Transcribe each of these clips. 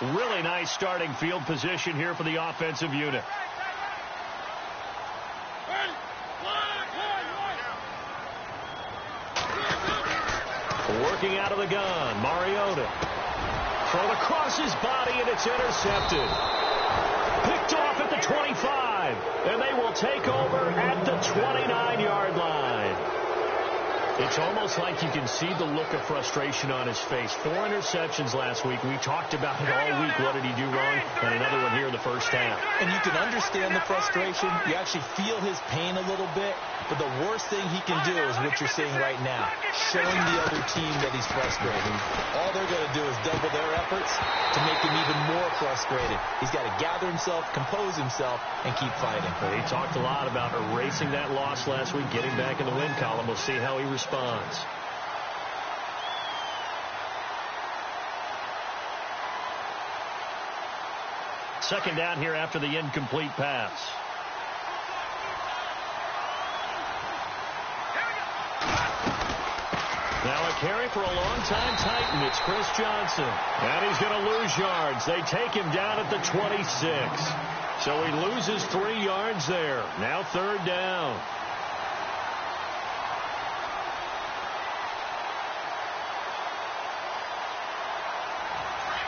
Really nice starting field position here for the offensive unit. Working out of the gun, Mariota. Thrown across his body, and it's intercepted. Picked off at the 25, and they will take over at the 29-yard line. It's almost like you can see the look of frustration on his face. 4 interceptions last week. We talked about it all week. What did he do wrong? And another one here in the first half. And you can understand the frustration. You actually feel his pain a little bit. But the worst thing he can do is what you're seeing right now, showing the other team that he's frustrated. All they're going to do is double their efforts to make him even more frustrated. He's got to gather himself, compose himself, and keep fighting. He talked a lot about erasing that loss last week, getting back in the win column. We'll see how he responds. Second down here after the incomplete pass. Now a carry for a long-time Titan. It's Chris Johnson. And he's going to lose yards. They take him down at the 26. So he loses 3 yards there. Now third down.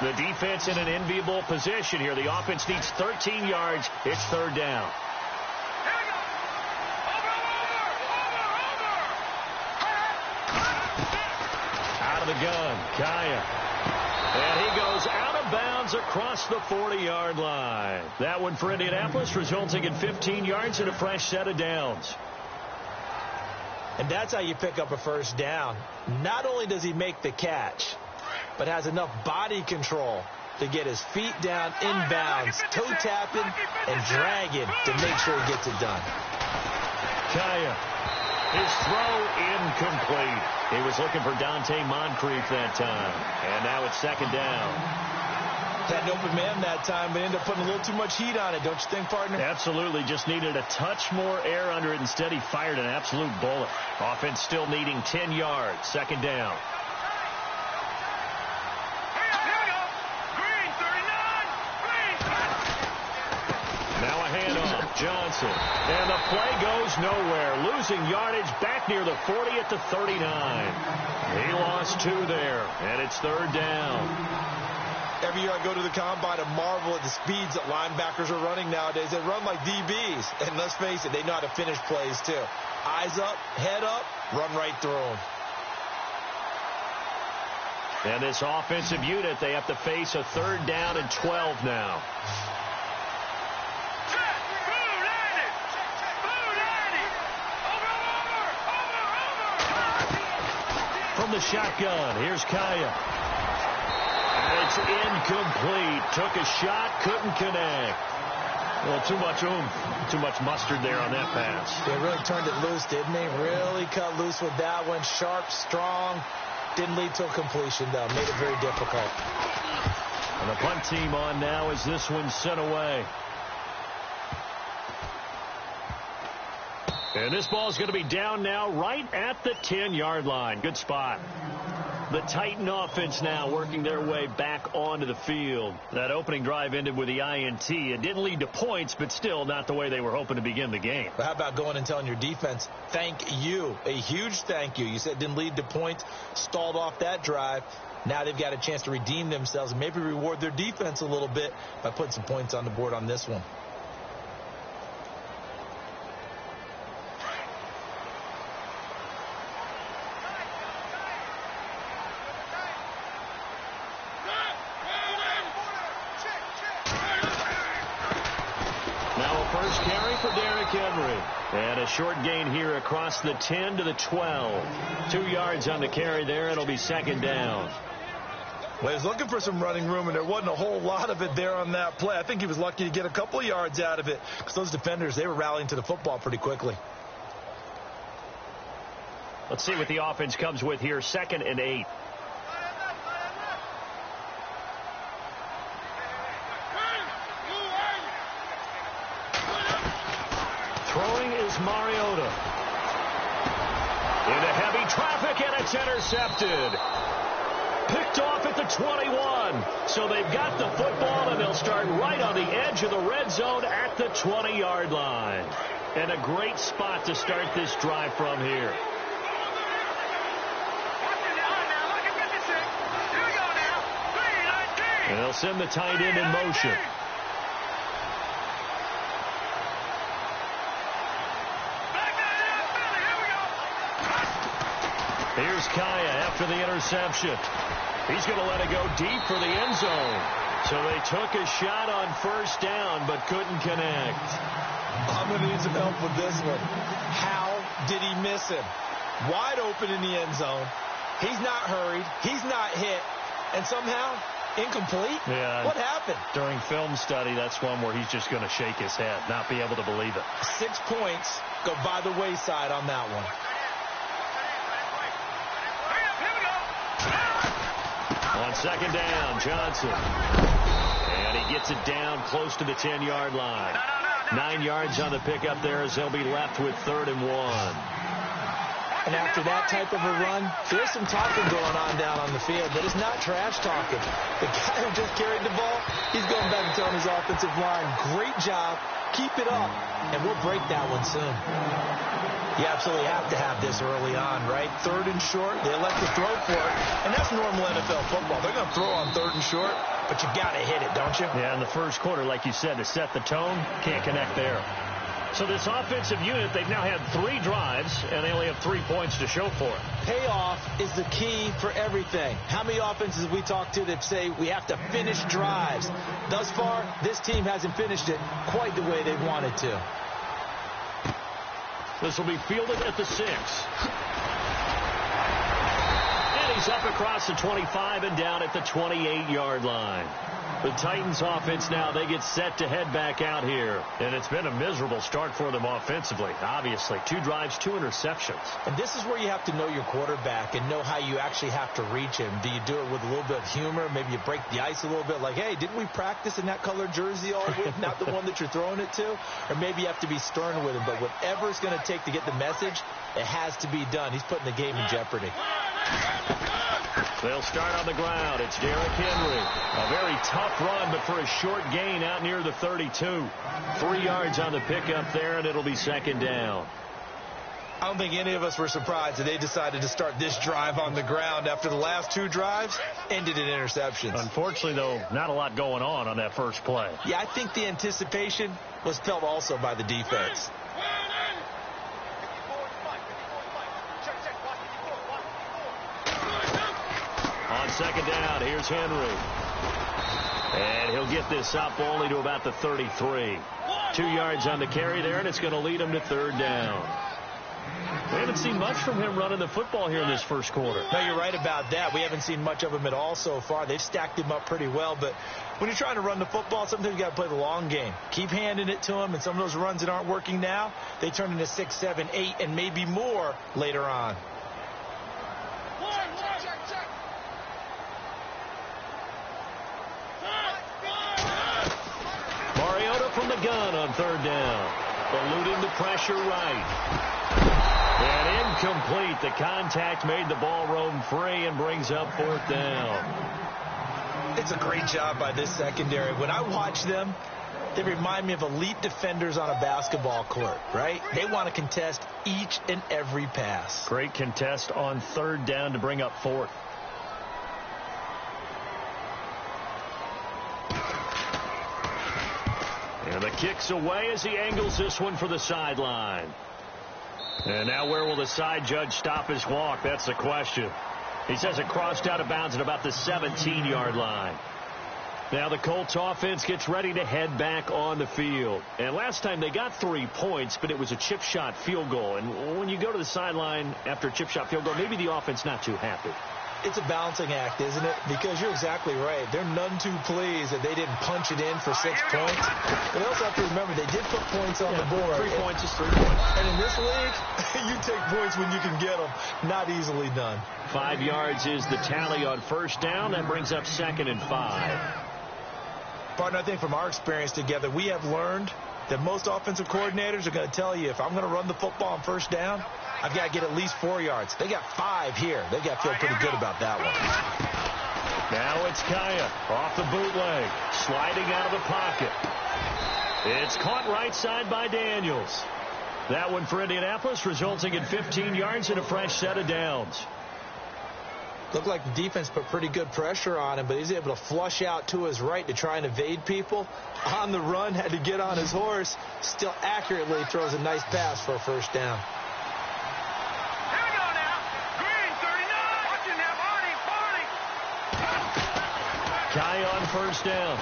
The defense in an enviable position here. The offense needs 13 yards. It's third down. Out of the gun, Kaya. And he goes out of bounds across the 40-yard line. That one for Indianapolis, resulting in 15 yards and a fresh set of downs. And that's how you pick up a first down. Not only does he make the catch, but has enough body control to get his feet down inbounds, toe tapping, and dragging to make sure he gets it done. Kaya, his throw incomplete. He was looking for Dante Moncrief that time. And now it's second down. Had an open man that time, but ended up putting a little too much heat on it, don't you think, partner? Absolutely. Just needed a touch more air under it. Instead, he fired an absolute bullet. Offense still needing 10 yards. Second down. Johnson. And the play goes nowhere. Losing yardage back near the 40 at the 39. He lost 2 there, and it's third down. Every year I go to the combine and marvel at the speeds that linebackers are running nowadays. They run like DBs. And let's face it, they know how to finish plays too. Eyes up, head up, run right through them. And this offensive unit, they have to face a third down and 12 now. From the shotgun, here's Kaya. And it's incomplete. Took a shot, couldn't connect. Well, too much oomph, too much mustard there on that pass. They really turned it loose, didn't they? Really cut loose with that one. Sharp, strong. Didn't lead to a completion, though. Made it very difficult. And the punt team on now as this one's sent away. And this ball's going to be down now right at the 10-yard line. Good spot. The Titan offense now working their way back onto the field. That opening drive ended with the INT. It didn't lead to points, but still not the way they were hoping to begin the game. But how about going and telling your defense, thank you, a huge thank you. You said it didn't lead to points, stalled off that drive. Now they've got a chance to redeem themselves and maybe reward their defense a little bit by putting some points on the board on this one. And a short gain here across the 10 to the 12. 2 yards on the carry there. It'll be second down. Well, he was looking for some running room, and there wasn't a whole lot of it there on that play. I think he was lucky to get a couple of yards out of it because those defenders, they were rallying to the football pretty quickly. Let's see what the offense comes with here. 2nd and 8. Throwing is Mariota. Into heavy traffic, and it's intercepted. Picked off at the 21. So they've got the football, and they'll start right on the edge of the red zone at the 20-yard line. And a great spot to start this drive from here. And they'll send the tight end in motion. Here's Kaya after the interception. He's going to let it go deep for the end zone. So they took a shot on first down but couldn't connect. I'm going to need some help with this one. How did he miss him? Wide open in the end zone. He's not hurried. He's not hit. And somehow, incomplete? Yeah. What happened? During film study, that's one where he's just going to shake his head, not be able to believe it. 6 points go by the wayside on that one. On second down, Johnson. And he gets it down close to the 10-yard line. 9 yards on the pickup there as they'll be left with 3rd and 1. And after that type of a run, there's some talking going on down on the field, but it's not trash talking. The guy who just carried the ball, he's going back and telling his offensive line, great job, keep it up, and we'll break that one soon. You absolutely have to have this early on, right? 3rd and short, they elect to throw for it, and that's normal NFL football. They're going to throw on 3rd and short, but you got to hit it, don't you? Yeah, in the first quarter, like you said, to set the tone, can't connect there. So this offensive unit, they've now had 3 drives, and they only have 3 points to show for it. Payoff is the key for everything. How many offenses have we talked to that say we have to finish drives? Thus far, this team hasn't finished it quite the way they wanted to. This will be fielded at the 6. And he's up across the 25 and down at the 28-yard line. The Titans offense now, they get set to head back out here. And it's been a miserable start for them offensively. Obviously, 2 drives, 2 interceptions. And this is where you have to know your quarterback and know how you actually have to reach him. Do you do it with a little bit of humor? Maybe you break the ice a little bit like, hey, didn't we practice in that colored jersey all week? Not the one that you're throwing it to? Or maybe you have to be stern with him. But whatever it's going to take to get the message, it has to be done. He's putting the game in jeopardy. They'll start on the ground. It's Derrick Henry. A very tough run, but for a short gain out near the 32. 3 yards on the pickup there, and it'll be 2nd down. I don't think any of us were surprised that they decided to start this drive on the ground after the last 2 drives ended in interceptions. Unfortunately, though, not a lot going on that first play. Yeah, I think the anticipation was felt also by the defense. On second down, here's Henry. And he'll get this up only to about the 33. 2 yards on the carry there, and it's going to lead him to 3rd down. We haven't seen much from him running the football here in this first quarter. No, you're right about that. We haven't seen much of him at all so far. They've stacked him up pretty well, but when you're trying to run the football, sometimes you got to play the long game. Keep handing it to him, and some of those runs that aren't working now, they turn into 6, 7, 8, and maybe more later on. From the gun on 3rd down. Eluding the pressure right. And incomplete. The contact made the ball roam free and brings up 4th down. It's a great job by this secondary. When I watch them, they remind me of elite defenders on a basketball court, right? They want to contest each and every pass. Great contest on 3rd down to bring up 4th. And the kick's away as he angles this one for the sideline. And now where will the side judge stop his walk? That's the question. He says it crossed out of bounds at about the 17-yard line. Now the Colts offense gets ready to head back on the field. And last time they got 3 points, but it was a chip shot field goal. And when you go to the sideline after a chip shot field goal, maybe the offense not too happy. It's a balancing act, isn't it? Because you're exactly right. They're none too pleased that they didn't punch it in for 6 points. But they also have to remember they did put points on the board. 3 points is 3 points. And in this league, you take points when you can get them. Not easily done. 5 yards is the tally on 1st down. That brings up 2nd and 5. Partner, I think from our experience together, we have learned that most offensive coordinators are going to tell you, if I'm going to run the football on 1st down, I've got to get at least 4 yards. They got 5 here. They got to feel pretty good about that one. Now it's Kaya off the bootleg, sliding out of the pocket. It's caught right side by Daniels. That one for Indianapolis, resulting in 15 yards and a fresh set of downs. Looked like the defense put pretty good pressure on him, but he's able to flush out to his right to try and evade people. On the run, had to get on his horse. Still accurately throws a nice pass for a first down. Here we go now. Green, 39. Watching that body. Kaya on first down.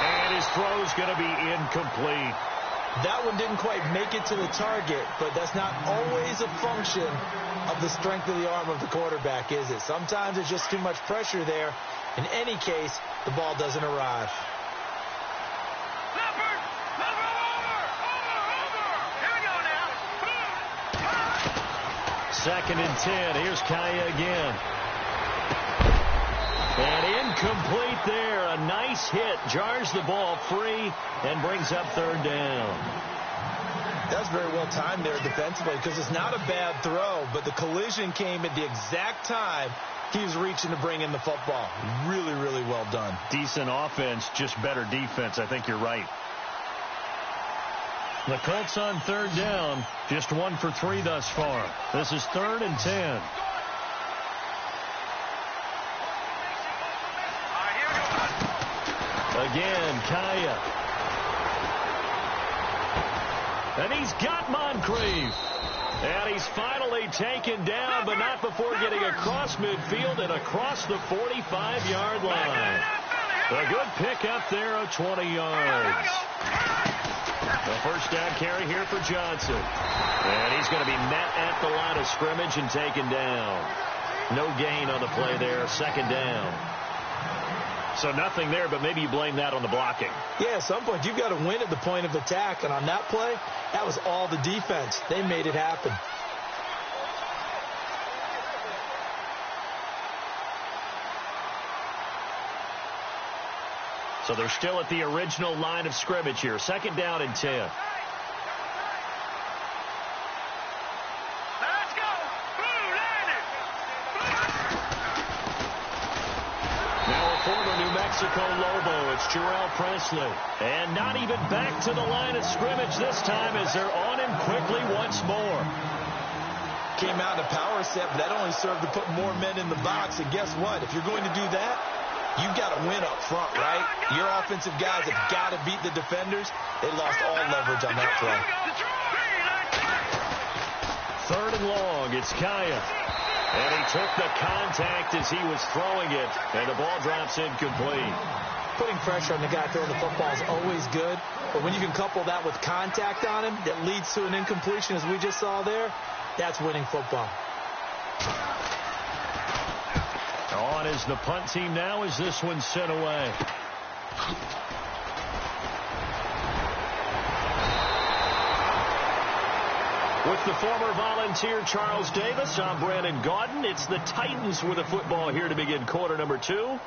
And his throw's going to be incomplete. That one didn't quite make it to the target, but that's not always a function of the strength of the arm of the quarterback, is it? Sometimes it's just too much pressure there. In any case, the ball doesn't arrive. Leopard, over. Here we go now. Second and 10. Here's Kaya again. And incomplete there. A nice hit. Jars the ball free and brings up third down. That's very well timed there defensively because it's not a bad throw, but the collision came at the exact time he was reaching to bring in the football. Really, really well done. Decent offense, just better defense. I think you're right. The Colts on third down, just 1 for 3 thus far. This is 3rd and 10. Again, Kaya. And he's got Moncrief. And he's finally taken down, but not before getting across midfield and across the 45-yard line. A good pickup there of 20 yards. A first down carry here for Johnson. And he's going to be met at the line of scrimmage and taken down. No gain on the play there, second down. So nothing there, but maybe you blame that on the blocking. Yeah, at some point you've got to win at the point of attack, and on that play, that was all the defense. They made it happen. So they're still at the original line of scrimmage here. Second down and 10. Let's go. Blue landed. Now a former New Mexico Lobo. It's Jarrell Presley. And not even back to the line of scrimmage this time as they're on him quickly once more. Came out in a power set, but that only served to put more men in the box. And guess what? If you're going to do that, you've got to win up front, right? Your offensive guys have got to beat the defenders. They lost all leverage on that play. 3rd and long. It's Kaya. And he took the contact as he was throwing it. And the ball drops incomplete. Putting pressure on the guy throwing the football is always good. But when you can couple that with contact on him that leads to an incompletion, as we just saw there, that's winning football. On is the punt team now as this one's sent away. With the former Volunteer Charles Davis, I'm Brandon Gaudin. It's the Titans with the football here to begin quarter number 2.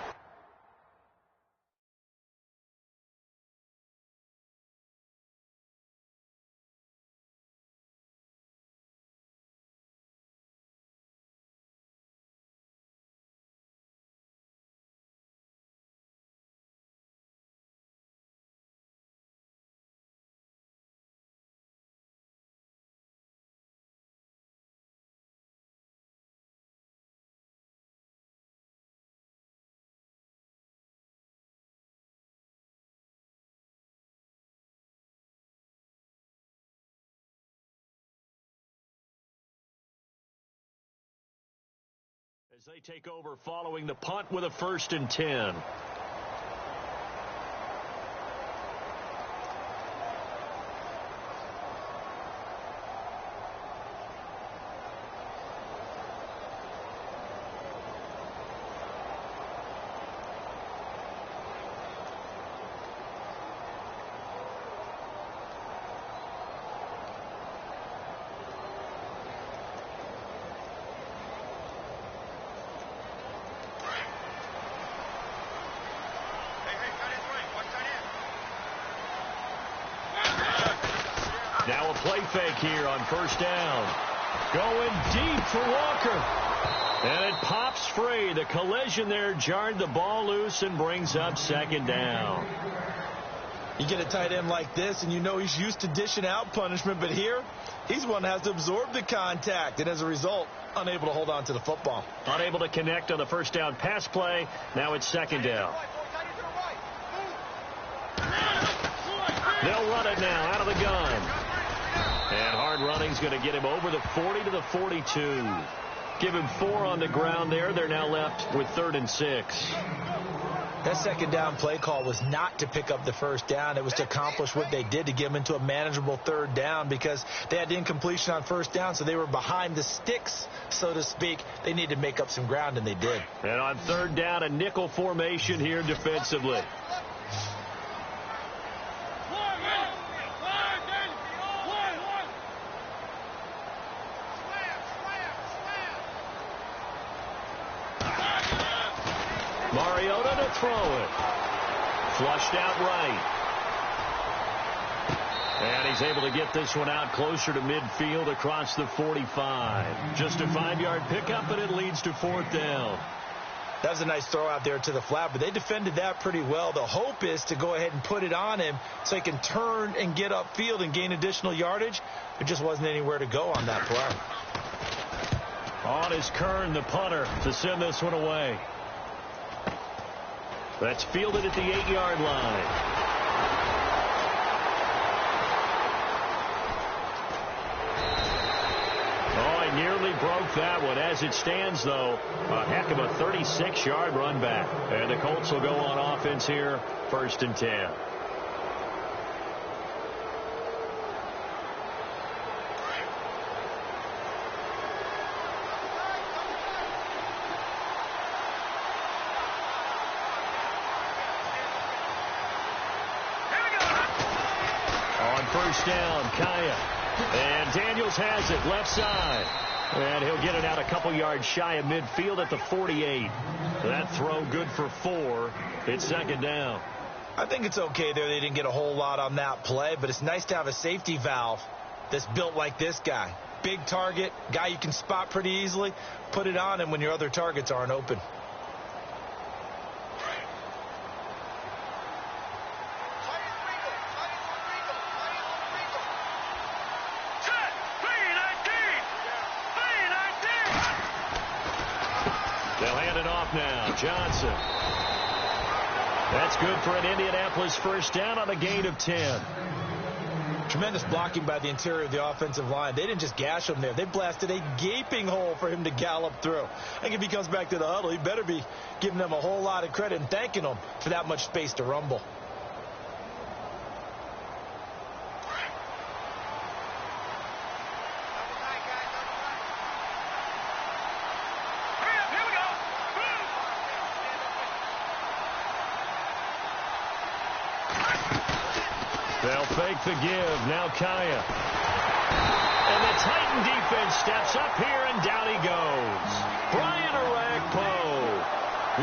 As they take over following the punt with a 1st and 10. Now a play fake here on first down. Going deep for Walker. And it pops free. The collision there jarred the ball loose and brings up second down. You get a tight end like this, and you know he's used to dishing out punishment, but here, he's one that has to absorb the contact, and as a result, unable to hold on to the football. Unable to connect on the first down pass play. Now it's second down. They'll run it now out of the gun. And hard running's going to get him over the 40 to the 42. Give him 4 on the ground there. They're now left with 3rd and 6. That second down play call was not to pick up the first down. It was to accomplish what they did, to get them into a manageable 3rd down, because they had incompletion on first down, so they were behind the sticks, so to speak. They needed to make up some ground, and they did. And on 3rd down, a nickel formation here defensively. Mariota to throw it. Flushed out right. And he's able to get this one out closer to midfield across the 45. Just a 5-yard pickup, and it leads to 4th down. That was a nice throw out there to the flat, but they defended that pretty well. The hope is to go ahead and put it on him so he can turn and get upfield and gain additional yardage. There just wasn't anywhere to go on that play. On is Kern, the punter, to send this one away. That's fielded at the 8-yard line. Oh, he nearly broke that one. As it stands, though, a heck of a 36-yard run back. And the Colts will go on offense here, 1st and 10. First down, Kaya. And Daniels has it, left side. And he'll get it out a couple yards shy of midfield at the 48. That throw good for 4. It's second down. I think it's okay there. They didn't get a whole lot on that play, but it's nice to have a safety valve that's built like this guy. Big target, guy you can spot pretty easily. Put it on him when your other targets aren't open. Now, Johnson. That's good for an Indianapolis first down on a gain of 10. Tremendous blocking by the interior of the offensive line. They didn't just gash him there. They blasted a gaping hole for him to gallop through. I think if he comes back to the huddle, he better be giving them a whole lot of credit and thanking them for that much space to rumble. They'll fake the give. Now Kaya. And the Titan defense steps up here, and down he goes. Brian Orakpo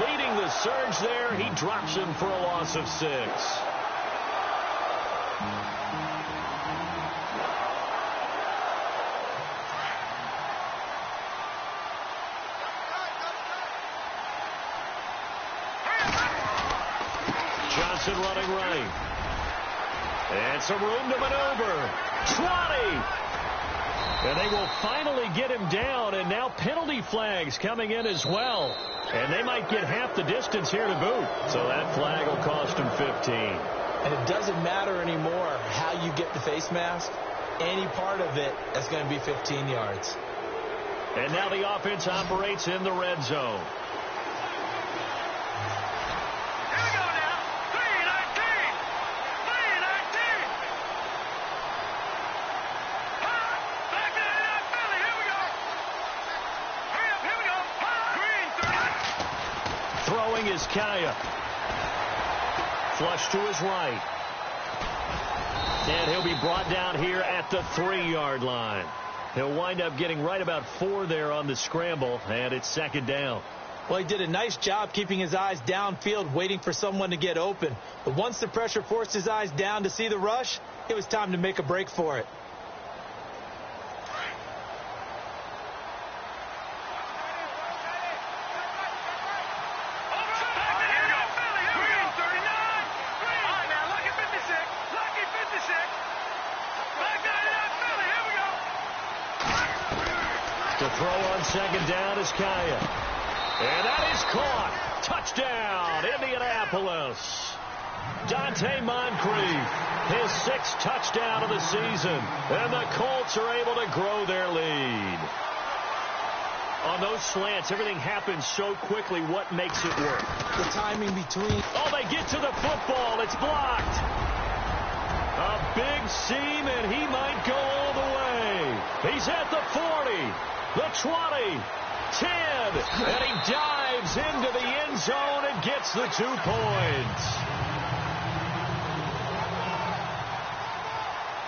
leading the surge there. He drops him for a loss of 6. Johnson running right. And some room to maneuver. 20. And they will finally get him down, and now penalty flags coming in as well. And they might get half the distance here to boot. So that flag will cost him 15. And it doesn't matter anymore how you get the face mask. Any part of it is going to be 15 yards. And now the offense operates in the red zone. Is Kaya. Flush to his right. And he'll be brought down here at the 3-yard line. He'll wind up getting right about 4 there on the scramble, and it's second down. Well, he did a nice job keeping his eyes downfield, waiting for someone to get open. But once the pressure forced his eyes down to see the rush, it was time to make a break for it. throw on second down is Kaya. And that is caught. Touchdown, Indianapolis. Dante Moncrief, his 6th touchdown of the season. And the Colts are able to grow their lead. On those slants, everything happens so quickly. What makes it work? The timing between. Oh, they get to the football. It's blocked. A big seam, and he might go all the way. He's at the 40, the 20, 10, and he dives into the end zone and gets the 2 points.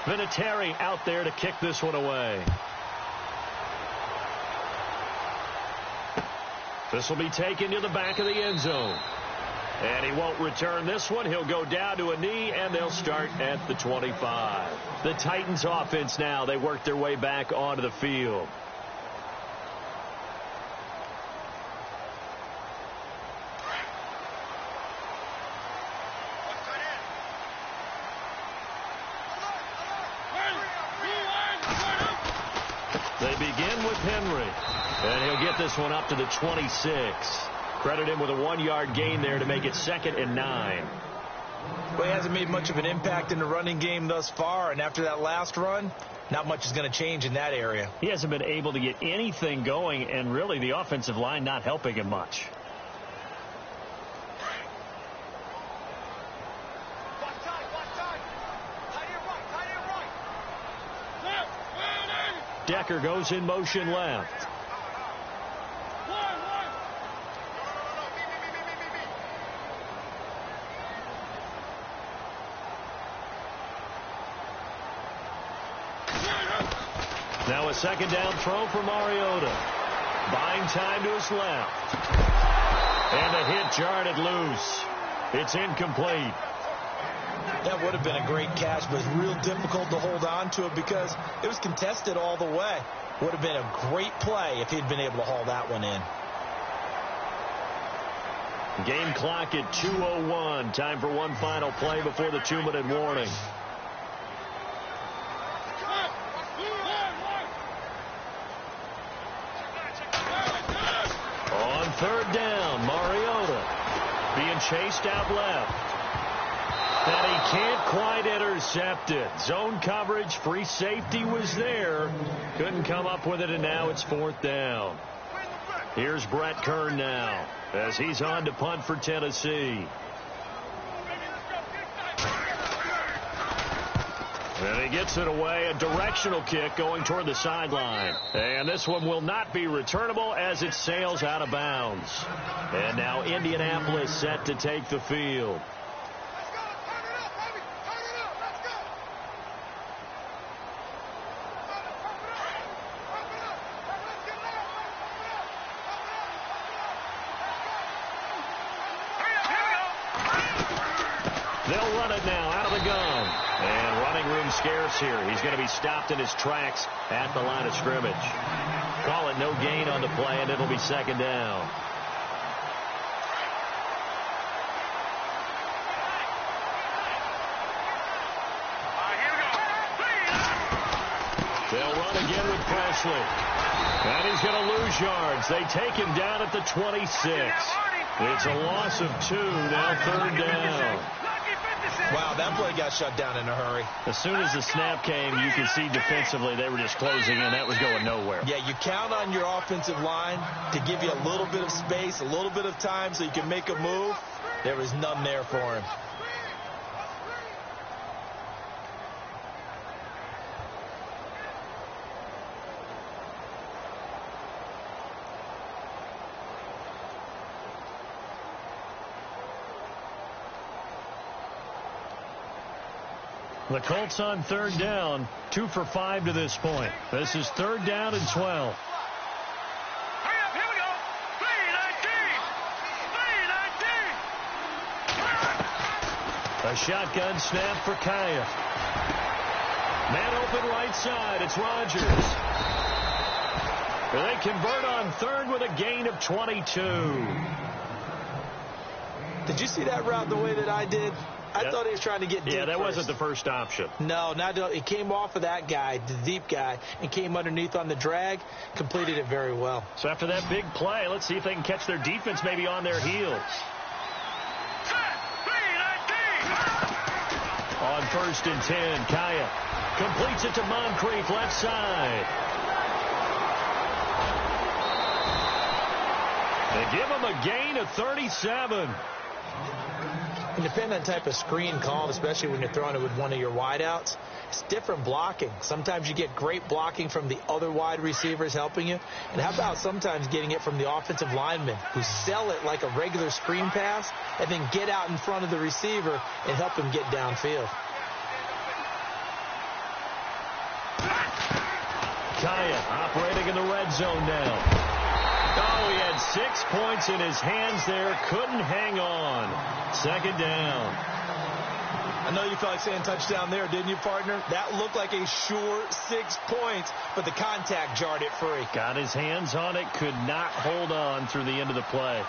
Vinatieri out there to kick this one away. This will be taken to the back of the end zone. And he won't return this one. He'll go down to a knee, and they'll start at the 25. The Titans offense now. They work their way back onto the field. They begin with Henry. And he'll get this one up to the 26. Credit him with a 1-yard gain there to make it 2nd and 9. Well, he hasn't made much of an impact in the running game thus far, and after that last run, not much is going to change in that area. He hasn't been able to get anything going, and really the offensive line not helping him much. Decker goes in motion left. Now a 2nd down throw for Mariota. Buying time to his left. And a hit jarred it loose. It's incomplete. That would have been a great catch, but it's real difficult to hold on to it because it was contested all the way. Would have been a great play if he'd been able to haul that one in. Game clock at 2:01. Time for one final play before the 2-minute warning. On 3rd down, Mariota being chased out left. And he can't quite intercept it. Zone coverage, free safety was there. Couldn't come up with it, and now it's 4th down. Here's Brett Kern now as he's on to punt for Tennessee. And he gets it away, a directional kick going toward the sideline. And this one will not be returnable as it sails out of bounds. And now Indianapolis set to take the field. They'll run it now out of the gun. And running room scarce here. He's going to be stopped in his tracks at the line of scrimmage. Call it no gain on the play, and it'll be 2nd down. They'll run again with Presley. And he's going to lose yards. They take him down at the 26. It's a loss of 2, now 3rd down. Wow, that play got shut down in a hurry. As soon as the snap came, you could see defensively they were just closing in. That was going nowhere. Yeah, you count on your offensive line to give you a little bit of space, a little bit of time so you can make a move. There was none there for him. The Colts on 3rd down, 2 for 5 to this point. This is 3rd down and 12. Hurry up, here we go. 3-19. 3-19. A shotgun snap for Kaya. Man open right side. It's Rodgers. They convert on 3rd with a gain of 22. Did you see that route the way that I did? I thought he was trying to get deep. Yeah, that first. wasn't the first option. No, it came off of that guy, the deep guy, and came underneath on the drag, completed it very well. So after that big play, let's see if they can catch their defense maybe on their heels. On 1st and 10, Kaya completes it to Moncrief, left side. They give him a gain of 37. And depending on the type of screen called, especially when you're throwing it with one of your wideouts, it's different blocking. Sometimes you get great blocking from the other wide receivers helping you. And how about sometimes getting it from the offensive linemen who sell it like a regular screen pass and then get out in front of the receiver and help him get downfield. Kaya operating in the red zone now. Oh, he had 6 points in his hands there. Couldn't hang on. 2nd down. I know you felt like saying touchdown there, didn't you, partner? That looked like a sure 6 points, but the contact jarred it free. Got his hands on it. Could not hold on through the end of the play.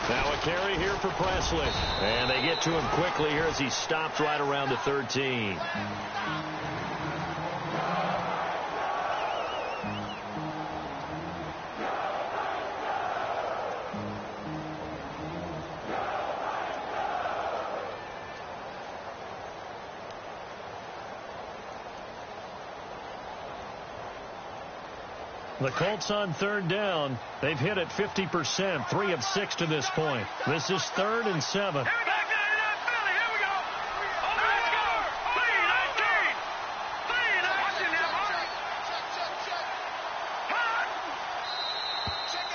Now a carry here for Presley. And they get to him quickly here as he stopped right around the 13. The Colts on 3rd down. They've hit it 50%, 3 of 6 to this point. This is 3rd and 7.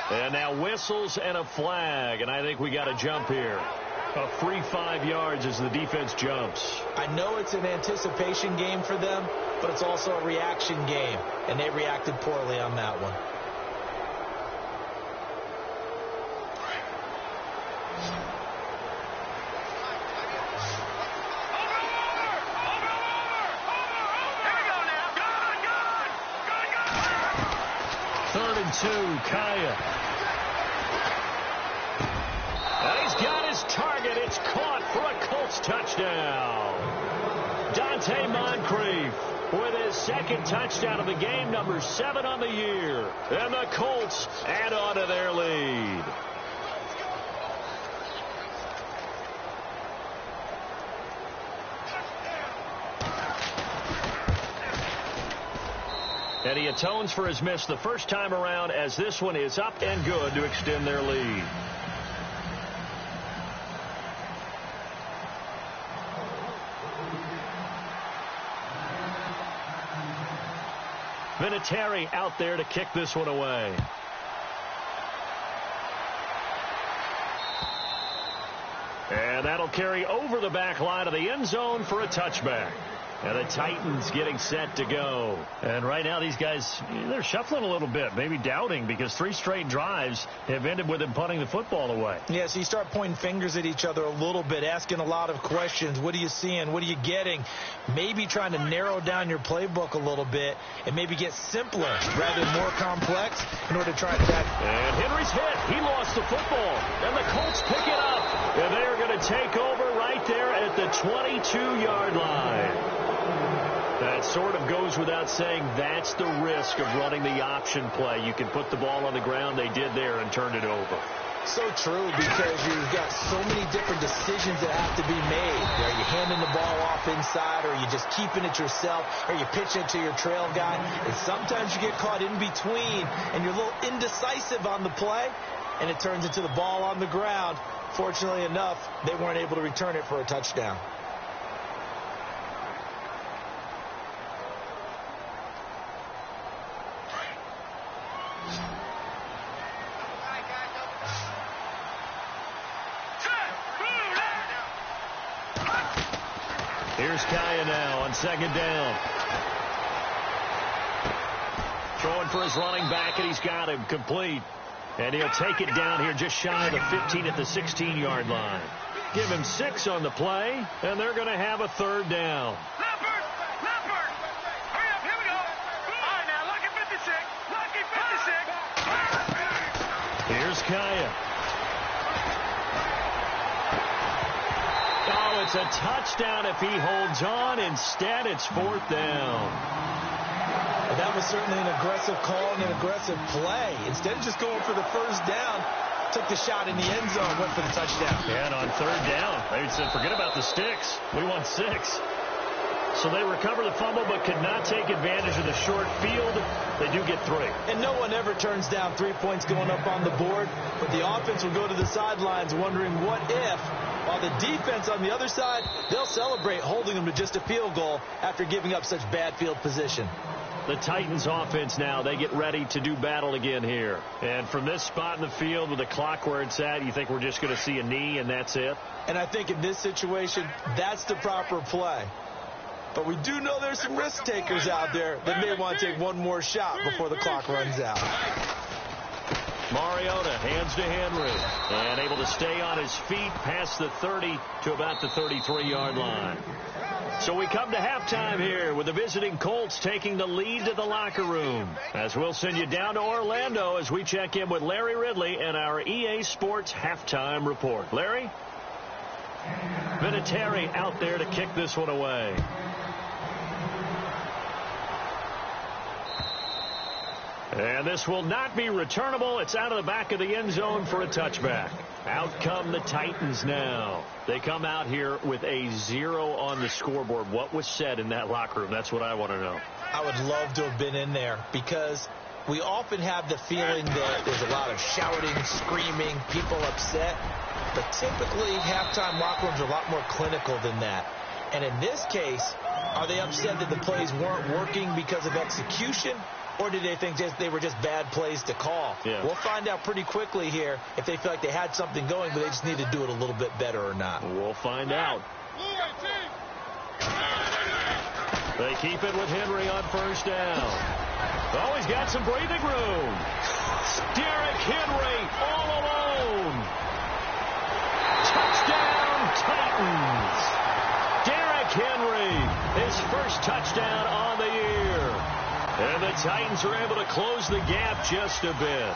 And now whistles and a flag, and I think we got a jump here. A free 5 yards as the defense jumps. I know it's an anticipation game for them, but it's also a reaction game, and they reacted poorly on that one. Third and 2, Kaya. And he's got his target. It's caught for a Colts touchdown. Dante Moncrief with his 2nd touchdown of the game, number 7 on the year. And the Colts add on to their lead. And he atones for his miss the first time around, as this one is up and good to extend their lead. Vinatieri out there to kick this one away. And that'll carry over the back line of the end zone for a touchback. And the Titans getting set to go. And right now these guys, they're shuffling a little bit, maybe doubting, because 3 straight drives have ended with them punting the football away. Yeah, so you start pointing fingers at each other a little bit, asking a lot of questions. What are you seeing? What are you getting? Maybe trying to narrow down your playbook a little bit and maybe get simpler rather than more complex in order to try that. And Henry's hit. He lost the football. And the Colts pick it up. And they are going to take over right there at the 22-yard line. That sort of goes without saying. That's the risk of running the option play. You can put the ball on the ground. They did there and turned it over. So true, because you've got so many different decisions that have to be made. Are you handing the ball off inside, or are you just keeping it yourself, or you pitch it to your trail guy? And sometimes you get caught in between, and you're a little indecisive on the play, and it turns into the ball on the ground. Fortunately enough, they weren't able to return it for a touchdown. Here's Kaya now on 2nd down. Throwing for his running back, and he's got him complete. And he'll take it down here just shy of the 15 at the 16-yard line. Give him 6 on the play, and they're going to have a 3rd down. Leopard! Hurry up, here we go. All right, now, lucky 56. Lucky 56. Vizcaya. Oh, it's a touchdown if he holds on. Instead, it's 4th down. That was certainly an aggressive call and an aggressive play. Instead of just going for the first down, took the shot in the end zone, went for the touchdown. Yeah, and on 3rd down, they said, forget about the sticks. We want 6. So they recover the fumble but could not take advantage of the short field. They do get 3. And no one ever turns down 3 points going up on the board, but the offense will go to the sidelines wondering what if, while the defense on the other side, they'll celebrate holding them to just a field goal after giving up such bad field position. The Titans offense now, they get ready to do battle again here. And from this spot in the field with the clock where it's at, you think we're just going to see a knee and that's it? And I think in this situation, that's the proper play. But we do know there's some risk takers out there that may want to take one more shot before the clock runs out. Mariota hands to Henry and able to stay on his feet past the 30 to about the 33-yard line. So we come to halftime here with the visiting Colts taking the lead to the locker room. As we'll send you down to Orlando as we check in with Larry Ridley and our EA Sports halftime report. Larry? Vinatieri out there to kick this one away. And this will not be returnable. It's out of the back of the end zone for a touchback. Out come the Titans now. They come out here with a 0 on the scoreboard. What was said in that locker room? That's what I want to know. I would love to have been in there because we often have the feeling that there's a lot of shouting, screaming, people upset. But typically, halftime locker rooms are a lot more clinical than that. And in this case, are they upset that the plays weren't working because of execution? Or did they think they were just bad plays to call? Yeah. We'll find out pretty quickly here if they feel like they had something going, but they just need to do it a little bit better or not. We'll find out. They keep it with Henry on 1st down. Oh, he's got some breathing room. Derrick Henry all alone. Touchdown, Titans. Derrick Henry, his first touchdown on the year. And the Titans are able to close the gap just a bit.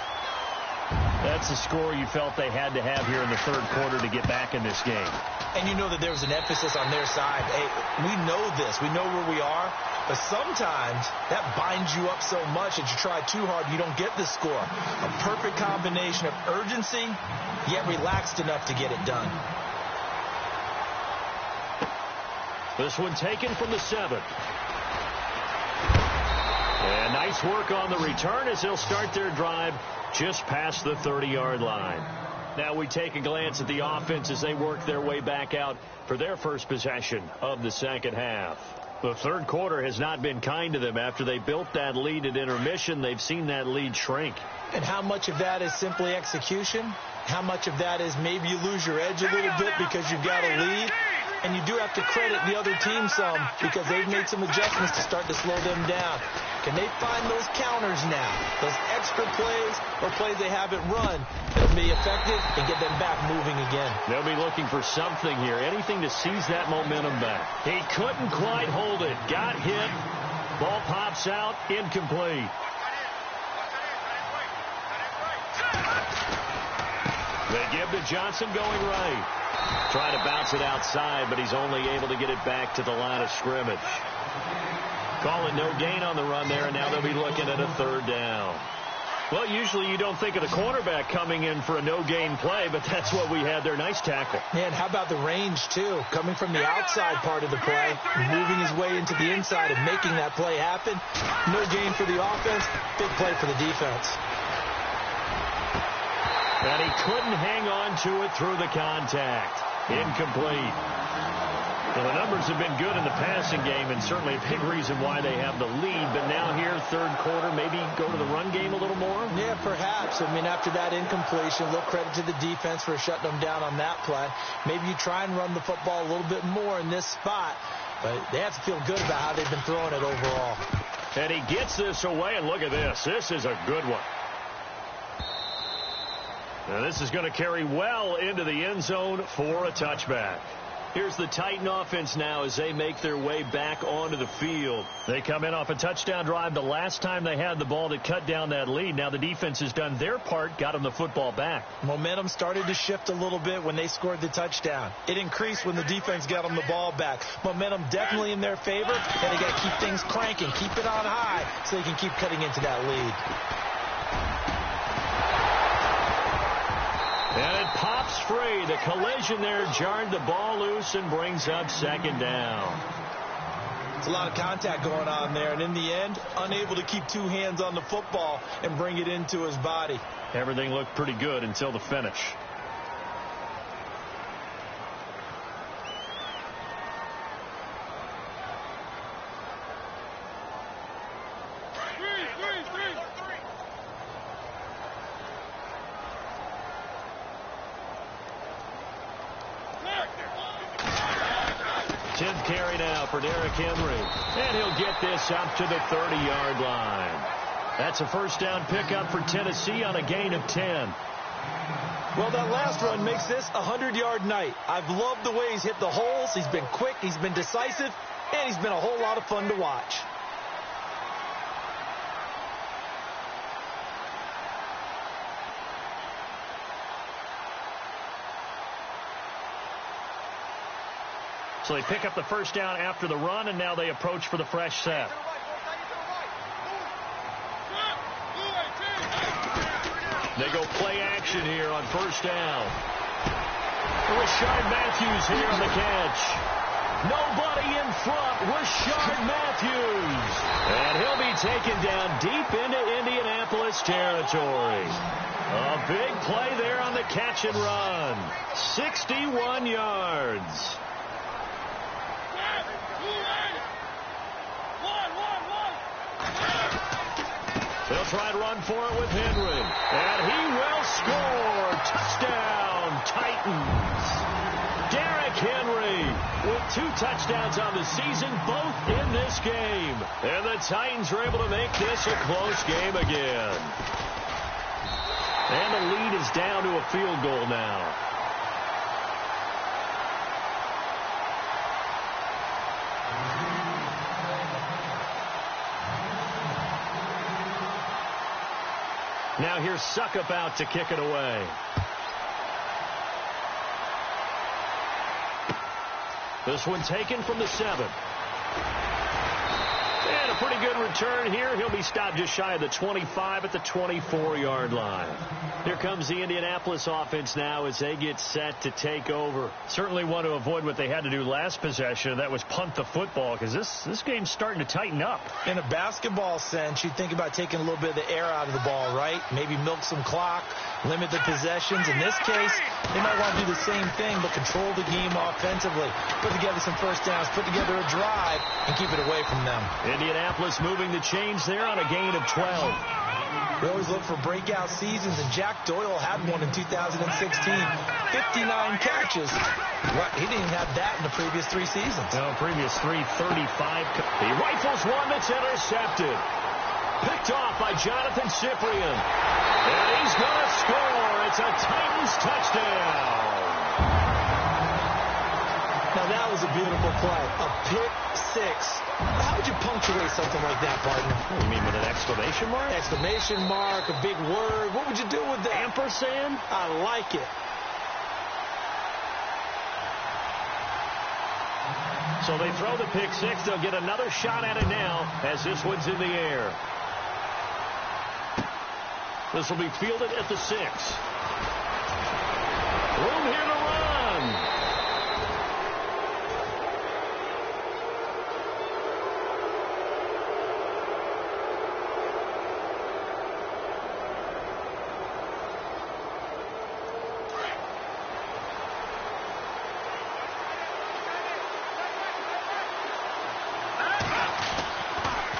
That's the score you felt they had to have here in the 3rd quarter to get back in this game. And you know that there was an emphasis on their side. Hey, we know this. We know where we are. But sometimes that binds you up so much that you try too hard, you don't get the score. A perfect combination of urgency, yet relaxed enough to get it done. This one taken from the 7. And nice work on the return as they'll start their drive just past the 30-yard line. Now we take a glance at the offense as they work their way back out for their first possession of the second half. The 3rd quarter has not been kind to them. After they built that lead at intermission, they've seen that lead shrink. And how much of that is simply execution? How much of that is maybe you lose your edge a little bit because you've got a lead? And you do have to credit the other team some because they've made some adjustments to start to slow them down. Can they find those counters now, those extra plays or plays they haven't run that'll be effective and get them back moving again? They'll be looking for something here, anything to seize that momentum back. He couldn't quite hold it. Got hit. Ball pops out. Incomplete. They give to Johnson going right. Trying to bounce it outside, but he's only able to get it back to the line of scrimmage. Call it no gain on the run there, and now they'll be looking at a 3rd down. Well, usually you don't think of the cornerback coming in for a no-gain play, but that's what we had there. Nice tackle. And how about the range, too? Coming from the outside part of the play, moving his way into the inside and making that play happen. No gain for the offense, big play for the defense. And he couldn't hang on to it through the contact. Incomplete. Well, the numbers have been good in the passing game, and certainly a big reason why they have the lead. But now here, 3rd quarter, maybe go to the run game a little more? Yeah, perhaps. I mean, after that incompletion, a little credit to the defense for shutting them down on that play. Maybe you try and run the football a little bit more in this spot. But they have to feel good about how they've been throwing it overall. And he gets this away, and look at this. This is a good one. Now this is going to carry well into the end zone for a touchback. Here's the Titan offense now as they make their way back onto the field. They come in off a touchdown drive the last time they had the ball that cut down that lead. Now the defense has done their part, got them the football back. Momentum started to shift a little bit when they scored the touchdown. It increased when the defense got them the ball back. Momentum definitely in their favor, and they got to keep things cranking, keep it on high so they can keep cutting into that lead. And it pops free. The collision there jarred the ball loose and brings up second down. It's a lot of contact going on there, and in the end, unable to keep two hands on the football and bring it into his body. Everything looked pretty good until the finish. Carry now for Derrick Henry. And he'll get this up to the 30-yard line. That's a first down pickup for Tennessee on a gain of 10. Well, that last run makes this a 100-yard night. I've loved the way he's hit the holes. He's been quick, he's been decisive, and he's been a whole lot of fun to watch. So they pick up the first down after the run, and now they approach for the fresh set. They go play action here on first down. Rashard Matthews here on the catch. Nobody in front. Rashard Matthews. And he'll be taken down deep into Indianapolis territory. A big play there on the catch and run. 61 yards. They'll try to run for it with Henry. And he will score. Touchdown, Titans. Derrick Henry with 2 touchdowns on the season, both in this game. And the Titans are able to make this a close game again. And the lead is down to a field goal now. Now here's Suckup out to kick it away. This one taken from the 7. And a pretty good return here. He'll be stopped just shy of the 25 at the 24-yard line. Here comes the Indianapolis offense now as they get set to take over. Certainly want to avoid what they had to do last possession. That was punt the football, because this game's starting to tighten up. In a basketball sense, you think about taking a little bit of the air out of the ball, right? Maybe milk some clock, limit the possessions. In this case, they might want to do the same thing, but control the game offensively. Put together some first downs, put together a drive, and keep it away from them. Indianapolis moving the chains there on a gain of 12. We always look for breakout seasons, and Jack Doyle had one in 2016. 59 catches. He didn't have that in the previous 3 seasons. No, previous 3, 35. He rifles one that's intercepted. Picked off by Jonathan Cyprien. And he's going to score. It's a Titans touchdown. Now, that was a beautiful play. A pick 6. How would you punctuate something like that, partner? You mean with an exclamation mark? Exclamation mark, a big word. What would you do with that? Ampersand? I like it. So they throw the pick 6. They'll get another shot at it now as this one's in the air. This will be fielded at the 6. Room here to run.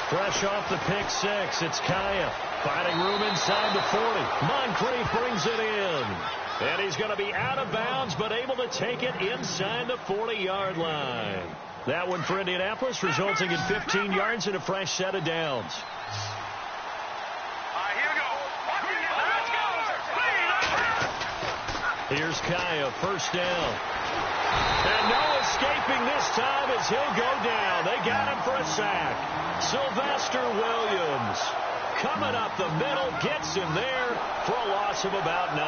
Fresh off the pick 6, it's Kaya. Finding room inside the 40. Moncrief brings it in. And he's going to be out of bounds, but able to take it inside the 40-yard line. That one for Indianapolis, resulting in 15 yards and a fresh set of downs. Here we go. Let's go. Here's Kaya, first down. And no escaping this time as he'll go down. They got him for a sack. Sylvester Williams coming up the middle, gets him there for a loss of about 9.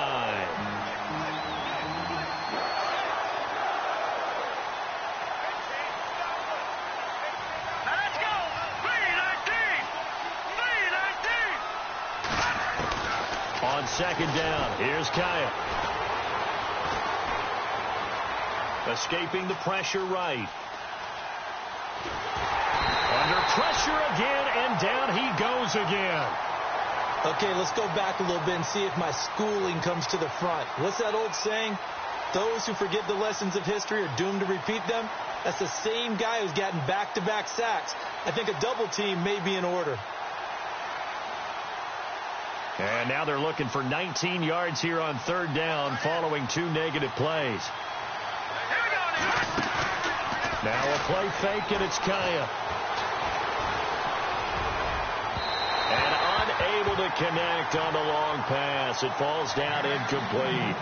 Let's go. 3-19. On second down, here's Kaya. Escaping the pressure right. Under pressure again, and down he goes again. Okay, let's go back a little bit and see if my schooling comes to the front. What's that old saying? Those who forget the lessons of history are doomed to repeat them. That's the same guy who's gotten back-to-back sacks. I think a double team may be in order. And now they're looking for 19 yards here on third down following 2 negative plays. Now a play fake, and it's Kaya. And unable to connect on the long pass. It falls down incomplete.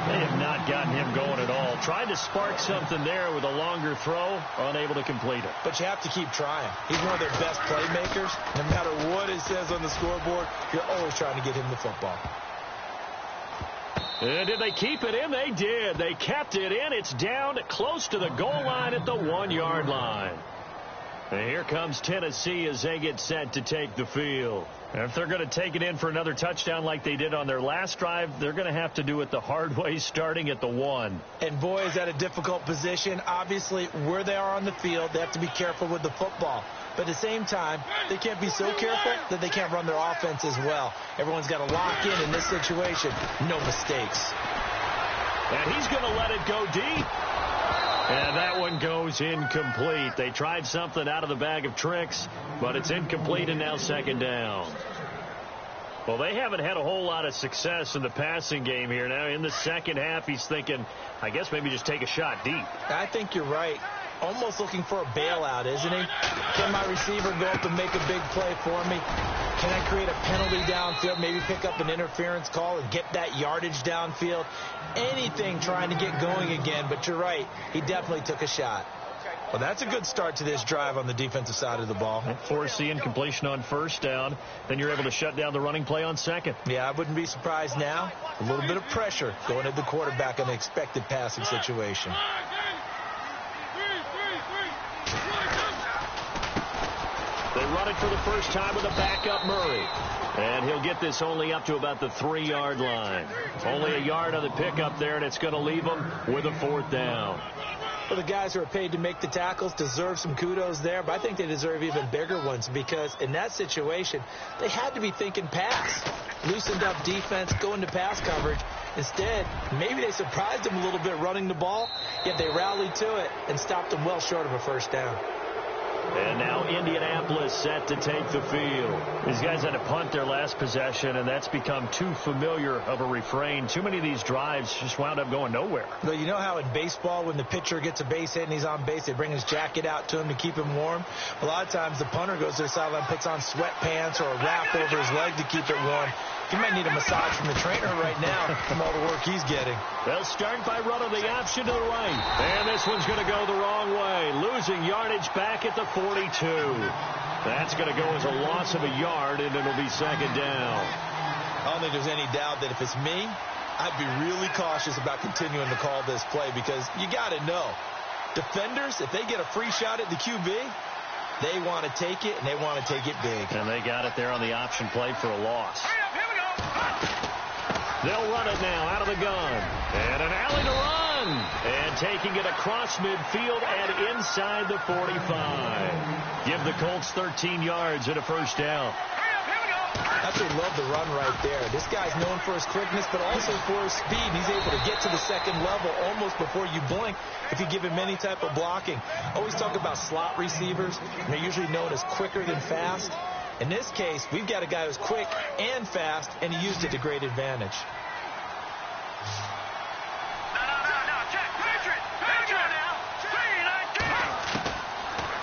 They have not gotten him going at all. Tried to spark something there with a longer throw, unable to complete it. But you have to keep trying. He's one of their best playmakers. No matter what it says on the scoreboard, you're always trying to get him the football. And did they keep it in? They did. They kept it in. It's down close to the goal line at the 1-yard line. And here comes Tennessee as they get set to take the field. And if they're going to take it in for another touchdown like they did on their last drive, they're going to have to do it the hard way, starting at the 1. And boy, is that a difficult position. Obviously, where they are on the field, they have to be careful with the football. But at the same time, they can't be so careful that they can't run their offense as well. Everyone's got to lock in this situation. No mistakes. And he's going to let it go deep. And that one goes incomplete. They tried something out of the bag of tricks, but it's incomplete, and now second down. Well, they haven't had a whole lot of success in the passing game here. Now in the second half, he's thinking, I guess maybe just take a shot deep. I think you're right. Almost looking for a bailout, isn't he? Can my receiver go up and make a big play for me? Can I create a penalty downfield, maybe pick up an interference call and get that yardage downfield? Anything trying to get going again, but you're right. He definitely took a shot. Well, that's a good start to this drive on the defensive side of the ball. Force the incompletion on first down. Then you're able to shut down the running play on second. Yeah, I wouldn't be surprised now. A little bit of pressure going at the quarterback in an expected passing situation. They run it for the first time with a backup Murray. And he'll get this only up to about the 3-yard line. Only a yard on the pickup there, and it's going to leave them with a 4th down. Well, the guys who are paid to make the tackles deserve some kudos there, but I think they deserve even bigger ones because in that situation, they had to be thinking pass. Loosened up defense, going to pass coverage. Instead, maybe they surprised them a little bit running the ball, yet they rallied to it and stopped them well short of a first down. And now Indianapolis set to take the field. These guys had to punt their last possession, and that's become too familiar of a refrain. Too many of these drives just wound up going nowhere. Well, you know how in baseball when the pitcher gets a base hit and he's on base, they bring his jacket out to him to keep him warm? A lot of times the punter goes to the sideline, puts on sweatpants or a wrap over his leg to keep it warm. He might need a massage from the trainer right now from all the work he's getting. They'll start by running the option to the right. And this one's going to go the wrong way. Losing yardage back at the 42. That's going to go as a loss of a yard, and it'll be second down. I don't think there's any doubt that if it's me, I'd be really cautious about continuing to call this play because you got to know. Defenders, if they get a free shot at the QB, they want to take it, and they want to take it big. And they got it there on the option play for a loss. They'll run it now out of the gun. And an alley to run. And taking it across midfield and inside the 45. Give the Colts 13 yards and a first down. Absolutely love the run right there. This guy's known for his quickness, but also for his speed. He's able to get to the second level almost before you blink if you give him any type of blocking. Always talk about slot receivers, and they're usually known as quicker than fast. In this case, we've got a guy who's quick and fast, and he used it to great advantage.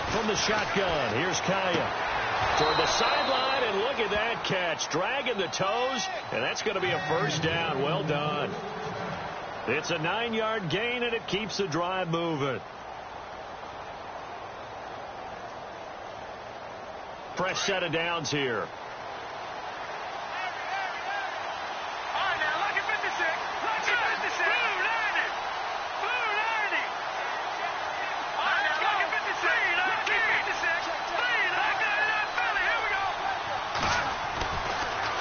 From the shotgun, here's Kaya. Toward the sideline, and look at that catch. Dragging the toes, and that's going to be a first down. Well done. It's a 9-yard gain, and it keeps the drive moving. Fresh set of downs here.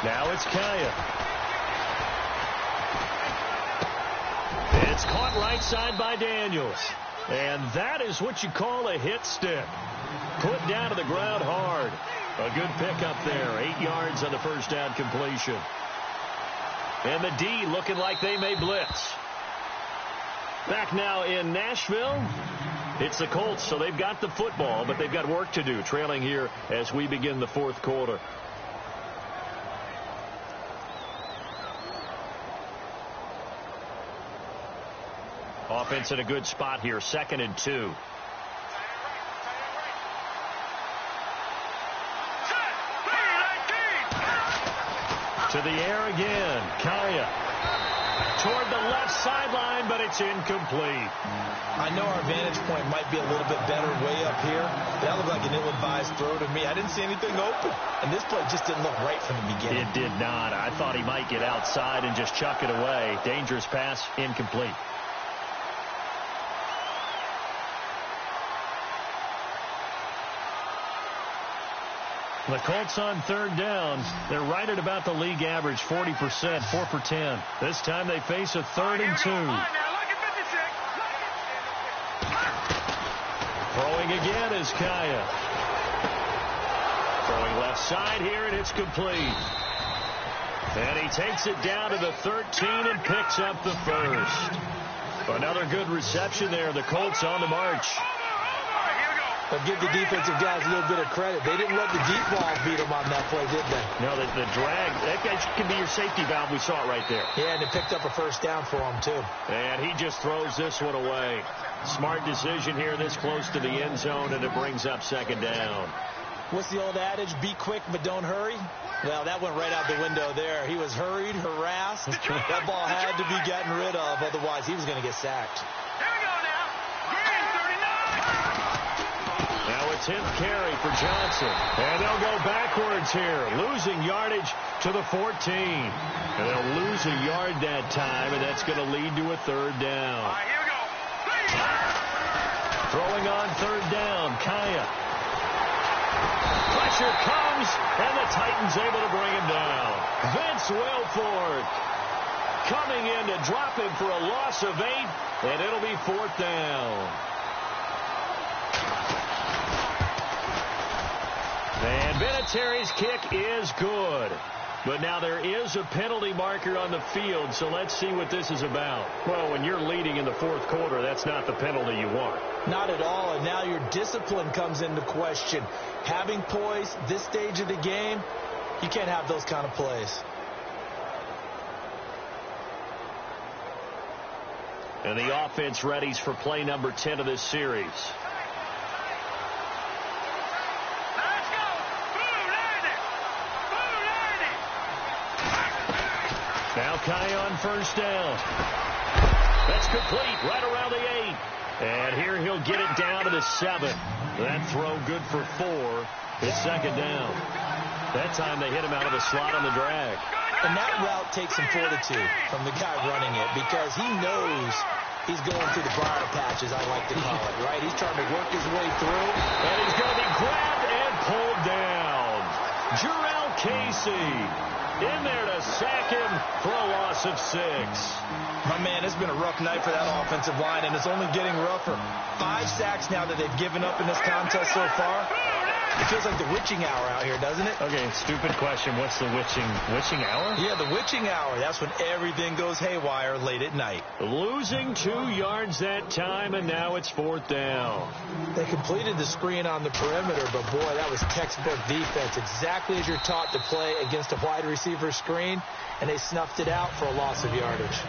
Now it's Kaya. It's caught right side by Daniels. And that is what you call a hit stick. Put down to the ground hard. A good pickup there. 8 yards on the first down completion. And the D looking like they may blitz. Back now in Nashville. It's the Colts, so they've got the football, but they've got work to do, trailing here as we begin the fourth quarter. Offense in a good spot here, 2nd and 2. To the air again. Kaya toward the left sideline, but it's incomplete. I know our vantage point might be a little bit better way up here. That looked like an ill-advised throw to me. I didn't see anything open, and this play just didn't look right from the beginning. It did not. I thought he might get outside and just chuck it away. Dangerous pass, incomplete. The Colts on 3rd down. They're right at about the league average, 40%, 4 for 10. This time they face a 3rd and 2. Throwing again is Kaya. Throwing left side here, and it's complete. And he takes it down to the 13 and picks up the first. Another good reception there. The Colts on the march. But give the defensive guys a little bit of credit. They didn't let the deep ball beat them on that play, did they? No, the drag, that can be your safety valve. We saw it right there. Yeah, and it picked up a first down for him, too. And he just throws this one away. Smart decision here this close to the end zone, and it brings up 2nd down. What's the old adage? Be quick, but don't hurry? Well, that went right out the window there. He was hurried, harassed. That ball had to be gotten rid of. Otherwise, he was going to get sacked. Now a 10th carry for Johnson. And they'll go backwards here. Losing yardage to the 14. And they'll lose a yard that time, and that's going to lead to a 3rd down. All right, here we go. Throwing on 3rd down, Kaya. Pressure comes, and the Titans able to bring him down. Vince Wilfork coming in to drop him for a loss of 8, and it'll be 4th down. And Vinatieri's kick is good. But now there is a penalty marker on the field, so let's see what this is about. Well, when you're leading in the 4th quarter, that's not the penalty you want. Not at all, and now your discipline comes into question. Having poise this stage of the game, you can't have those kind of plays. And the offense readies for play number 10 of this series. Now Kaya on 1st down. That's complete right around the 8. And here he'll get it down to the 7. That throw good for 4. It's 2nd down. That time they hit him out of the slot on the drag. And that route takes some fortitude from the guy running it because he knows he's going through the briar patches, I like to call it, right? He's trying to work his way through. And he's going to be grabbed and pulled down. Jarrell Casey in there to sack him for a loss of 6. My man, it's been a rough night for that offensive line, and it's only getting rougher. 5 sacks now that they've given up in this contest so far. It feels like the witching hour out here, doesn't it? Okay, stupid question. What's the witching hour? Yeah, the witching hour. That's when everything goes haywire late at night. Losing 2 yards that time, and now it's 4th down. They completed the screen on the perimeter, but boy, that was textbook defense. Exactly as you're taught to play against a wide receiver screen, and they snuffed it out for a loss of yardage.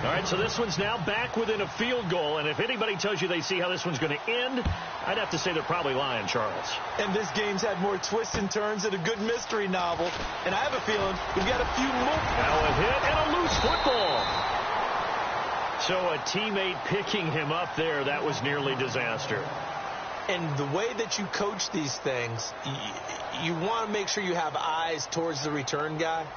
All right, so this one's now back within a field goal, and if anybody tells you they see how this one's going to end, I'd have to say they're probably lying, Charles. And this game's had more twists and turns than a good mystery novel, and I have a feeling we've got a few more. Now a hit and a loose football. So a teammate picking him up there, that was nearly disaster. And the way that you coach these things, you want to make sure you have eyes towards the return guy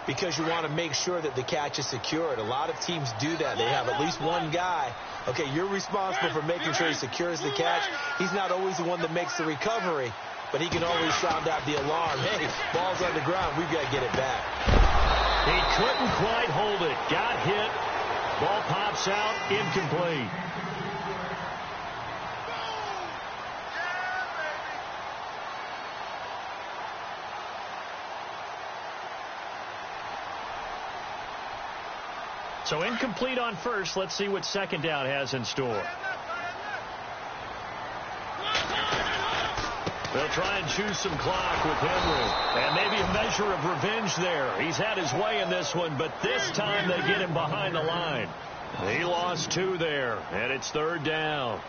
because you want to make sure that the catch is secured. A lot of teams do that. They have at least one guy. Okay, you're responsible for making sure he secures the catch. He's not always the one that makes the recovery, but he can always sound out the alarm. Hey, ball's on the ground. We've got to get it back. He couldn't quite hold it. Got hit. Ball pops out. Incomplete. So incomplete on first. Let's see what second down has in store. They'll try and choose some clock with Henry. And maybe a measure of revenge there. He's had his way in this one, but this time they get him behind the line. He lost 2 there, and it's third down.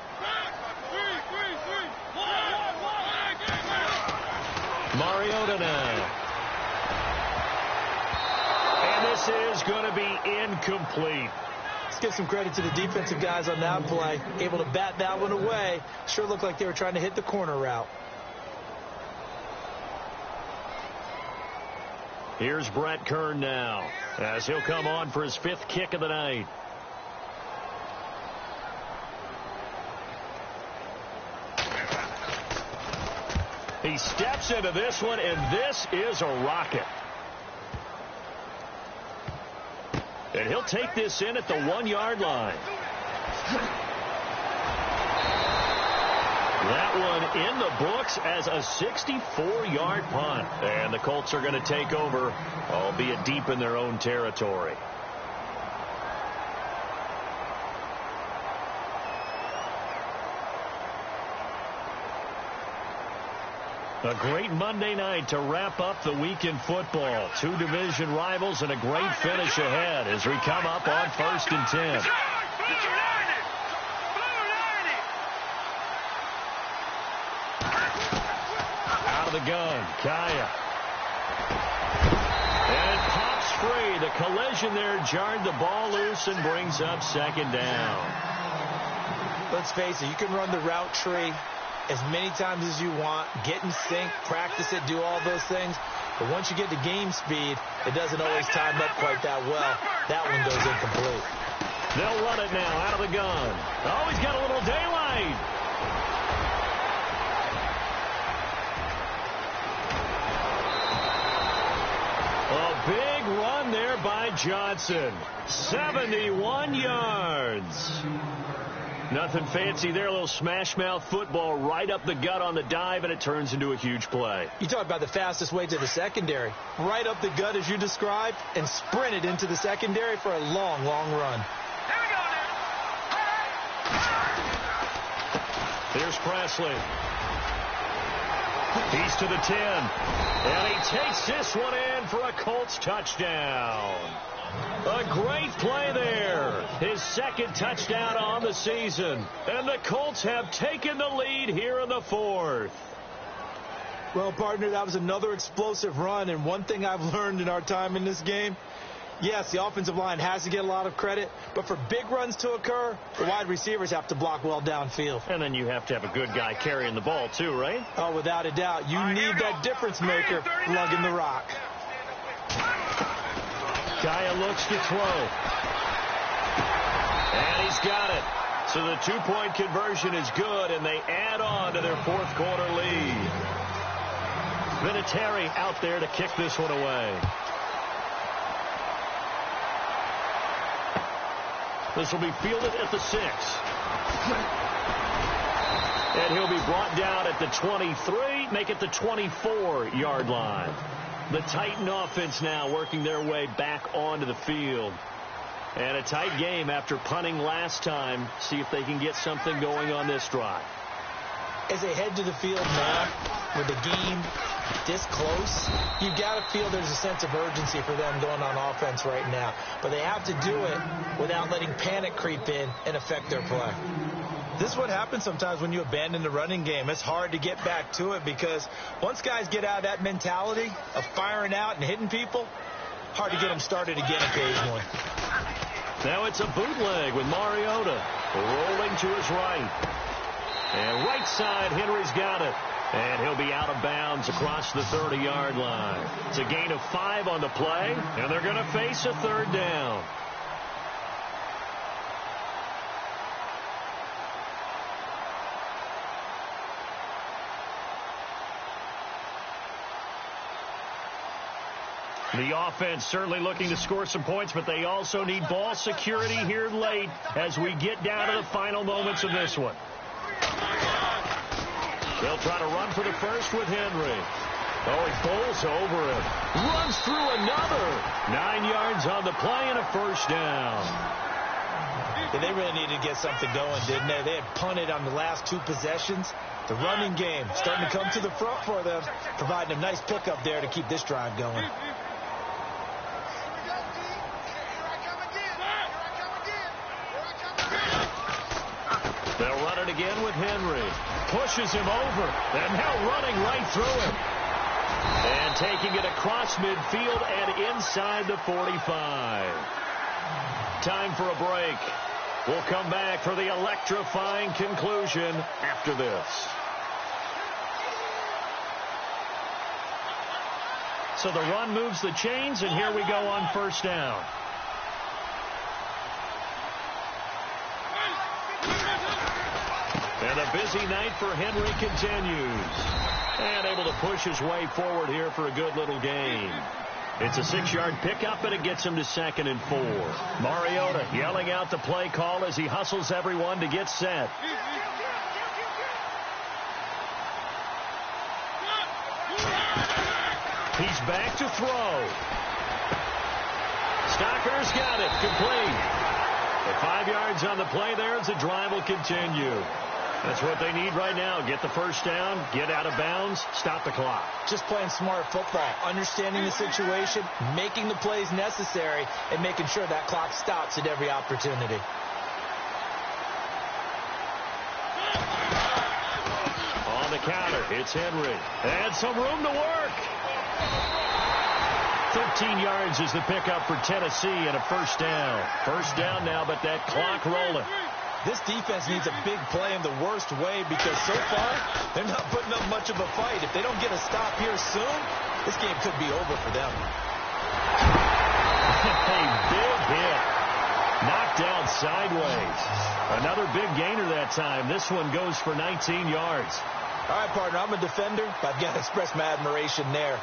Mariota now. And this is going to be incomplete. Let's give some credit to the defensive guys on that play. Able to bat that one away. Sure looked like they were trying to hit the corner route. Here's Brett Kern now, as he'll come on for his 5th kick of the night. He steps into this one, and this is a rocket. And he'll take this in at the 1-yard line. That one in the books as a 64-yard punt. And the Colts are going to take over, albeit deep in their own territory. A great Monday night to wrap up the week in football. 2 division rivals and a great finish ahead as we come up on 1st and 10. Out of the gun, Kaya. And it pops free. The collision there jarred the ball loose and brings up 2nd down. Let's face it, you can run the route tree as many times as you want, get in sync, practice it, do all those things. But once you get to game speed, it doesn't always time up quite that well. That one goes incomplete. They'll run it now out of the gun. Oh, he's got a little daylight. A big run there by Johnson. 71 yards. Nothing fancy there. A little smash-mouth football right up the gut on the dive, and it turns into a huge play. You talk about the fastest way to the secondary. Right up the gut as you described, and sprinted into the secondary for a long, long run. Here's Presley. He's to the 10. And he takes this one in for a Colts touchdown. A great play there. His 2nd touchdown on the season. And the Colts have taken the lead here in the 4th. Well, partner, that was another explosive run. And one thing I've learned in our time in this game, yes, the offensive line has to get a lot of credit, but for big runs to occur, the wide receivers have to block well downfield. And then you have to have a good guy carrying the ball too, right? Oh, without a doubt. You need that difference maker lugging the rock. Kaya looks to throw. And he's got it. So the 2-point conversion is good, and they add on to their 4th quarter lead. Vinatieri out there to kick this one away. This will be fielded at the 6. And he'll be brought down at the 23, make it the 24-yard line. The Titan offense now working their way back onto the field. And a tight game after punting last time. See if they can get something going on this drive. As they head to the field now, with the game this close, you've got to feel there's a sense of urgency for them going on offense right now. But they have to do it without letting panic creep in and affect their play. This is what happens sometimes when you abandon the running game. It's hard to get back to it because once guys get out of that mentality of firing out and hitting people, hard to get them started again occasionally. Now it's a bootleg with Mariota rolling to his right. And right side, Henry's got it. And he'll be out of bounds across the 30-yard line. It's a gain of 5 on the play, and they're going to face a third down. The offense certainly looking to score some points, but they also need ball security here late as we get down to the final moments of this one. They'll try to run for the first with Henry. Oh, he bowls over him. Runs through another. 9 yards on the play and a first down. Yeah, they really needed to get something going, didn't they? They had punted on the last 2 possessions. The running game starting to come to the front for them, providing a nice pickup there to keep this drive going. They'll run it again with Henry. Pushes him over. And now running right through him. And taking it across midfield and inside the 45. Time for a break. We'll come back for the electrifying conclusion after this. So the run moves the chains, and here we go on first down. And a busy night for Henry continues. And able to push his way forward here for a good little gain. It's a 6-yard pickup, and it gets him to 2nd and 4. Mariota yelling out the play call as he hustles everyone to get set. He's back to throw. Stocker's got it. Complete. The 5 yards on the play there as the drive will continue. That's what they need right now. Get the first down, get out of bounds, stop the clock. Just playing smart football, understanding the situation, making the plays necessary, and making sure that clock stops at every opportunity. On the counter, it's Henry. And some room to work. 13 yards is the pickup for Tennessee and a first down. First down now, but that clock rolling. This defense needs a big play in the worst way because so far they're not putting up much of a fight. If they don't get a stop here soon, this game could be over for them. A big hit. Knocked down sideways. Another big gainer that time. This one goes for 19 yards. All right, partner, I'm a defender, but I've got to express my admiration there.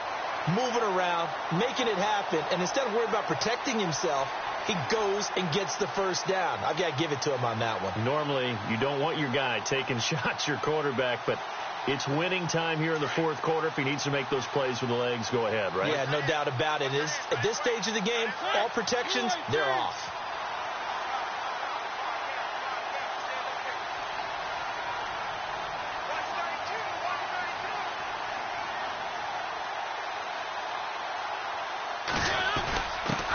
Moving around, making it happen, and instead of worrying about protecting himself, he goes and gets the first down. I've got to give it to him on that one. Normally, you don't want your guy taking shots, your quarterback, but it's winning time here in the fourth quarter. If he needs to make those plays with the legs, go ahead, right? Yeah, no doubt about it. At this stage of the game, all protections, they're off.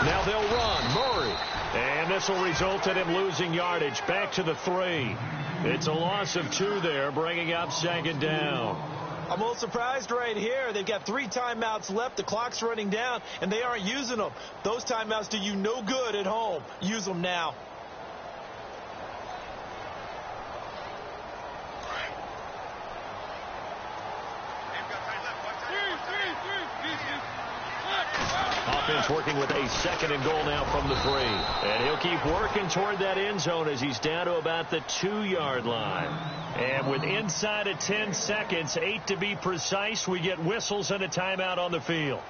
Now they'll run. Murray. And this will result in him losing yardage. Back to the 3. It's a loss of 2 there, bringing up 2nd down. I'm a little surprised right here. They've got 3 timeouts left. The clock's running down, and they aren't using them. Those timeouts do you no good at home. Use them now. Offense working with a 2nd and goal now from the 3. And he'll keep working toward that end zone as he's down to about the 2-yard line. And with inside of 10 seconds, 8 to be precise, we get whistles and a timeout on the field.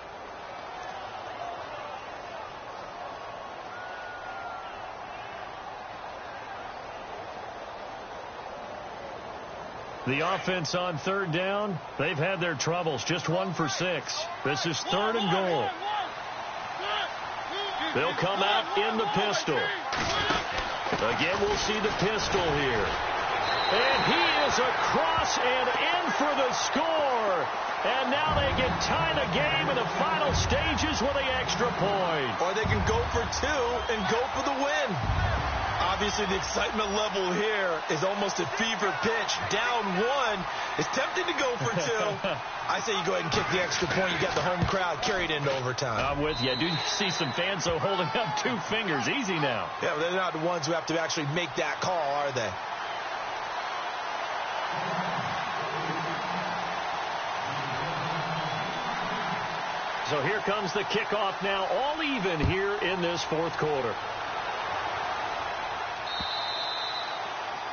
The offense on 3rd down, they've had their troubles. Just 1 for 6. This is 3rd and goal. They'll come out in the pistol. Again, we'll see the pistol here. And he is across and in for the score. And now they can tie the game in the final stages with the extra point. Or they can go for 2 and go for the win. Obviously, the excitement level here is almost a fever pitch. Down one. It's tempting to go for two. I say you go ahead and kick the extra point. You got the home crowd carried into overtime. I'm with you. I do see some fans, though, holding up 2 fingers. Easy now. Yeah, but they're not the ones who have to actually make that call, are they? So here comes the kickoff now, all even here in this fourth quarter.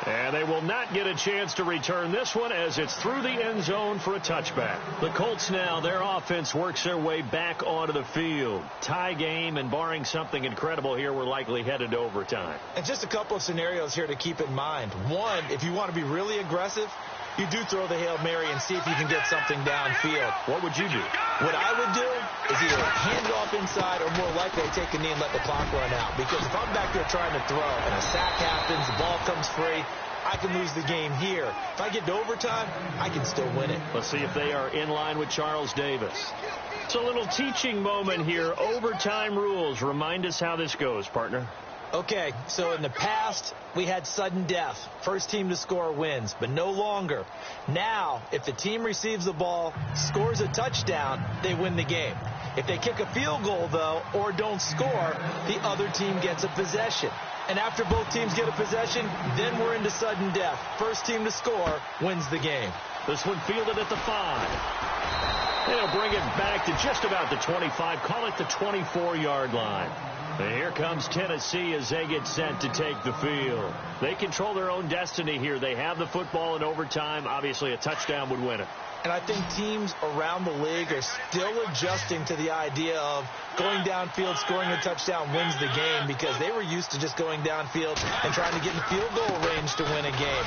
And they will not get a chance to return this one as it's through the end zone for a touchback. The Colts now, their offense works their way back onto the field. Tie game, and barring something incredible here, we're likely headed to overtime. And just a couple of scenarios here to keep in mind. One, if you want to be really aggressive, you do throw the Hail Mary and see if you can get something downfield. What would you do? What I would do is either hand it off inside or more likely take a knee and let the clock run out. Because if I'm back there trying to throw and a sack happens, the ball comes free, I can lose the game here. If I get to overtime, I can still win it. Let's see if they are in line with Charles Davis. It's a little teaching moment here. Overtime rules. Remind us how this goes, partner. Okay, so in the past, we had sudden death. First team to score wins, but no longer. Now, if the team receives the ball, scores a touchdown, they win the game. If they kick a field goal, though, or don't score, the other team gets a possession. And after both teams get a possession, then we're into sudden death. First team to score wins the game. This one fielded at the 5. They'll bring it back to just about the 25. Call it the 24-yard line. And here comes Tennessee as they get set to take the field. They control their own destiny here. They have the football in overtime. Obviously, a touchdown would win it. And I think teams around the league are still adjusting to the idea of going downfield, scoring a touchdown wins the game, because they were used to just going downfield and trying to get in field goal range to win a game.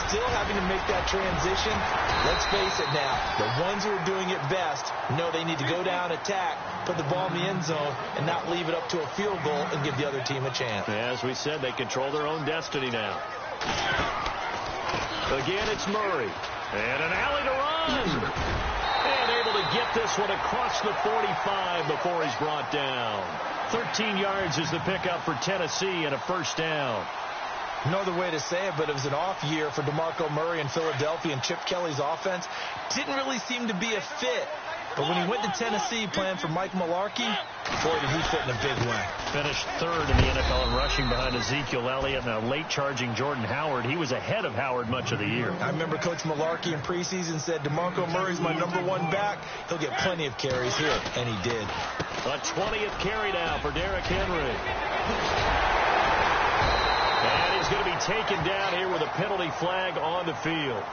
Still having to make that transition. Let's face it now, the ones who are doing it best know they need to go down, attack, put the ball in the end zone, and not leave it up to a field goal and give the other team a chance. As we said, they control their own destiny now. Again, it's Murray. And an alley to run. And able to get this one across the 45 before he's brought down. 13 yards is the pickup for Tennessee and a first down. No other way to say it, but it was an off year for DeMarco Murray in Philadelphia, and Chip Kelly's offense didn't really seem to be a fit. But when he went to Tennessee playing for Mike Mularkey, boy, did he fit in a big way. Finished third in the NFL in rushing behind Ezekiel Elliott and a late-charging Jordan Howard. He was ahead of Howard much of the year. I remember Coach Mularkey in preseason said, DeMarco Murray's my #1 back. He'll get plenty of carries here, and he did. A 20th carry now for Derrick Henry. And he's going to be taken down here with a penalty flag on the field.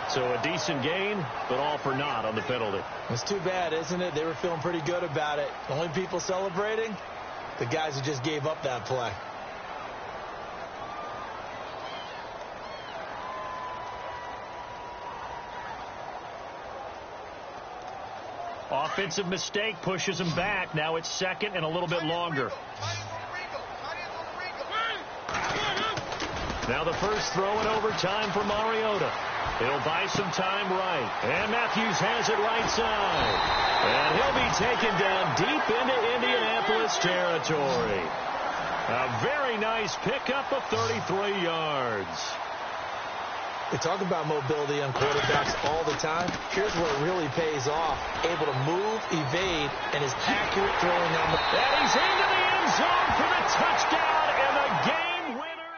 So a decent gain, but all for naught on the penalty. It's too bad, isn't it? They were feeling pretty good about it. The only people celebrating, the guys who just gave up that play. Offensive mistake pushes him back. Now it's second and a little bit longer. Now the first throw in overtime for Mariota. He'll buy some time right. And Matthews has it right side. And he'll be taken down deep into Indianapolis territory. A very nice pickup of 33 yards. We talk about mobility on quarterbacks all the time. Here's where it really pays off. Able to move, evade, and his accurate throwing on the... And he's into the end zone for the touchdown and the game winner.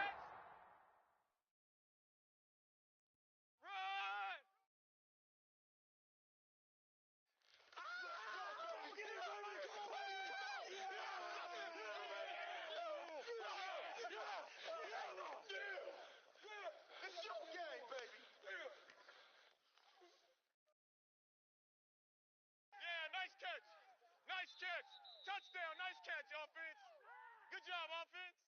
Nice catch. Touchdown. Nice catch, offense. Good job, offense.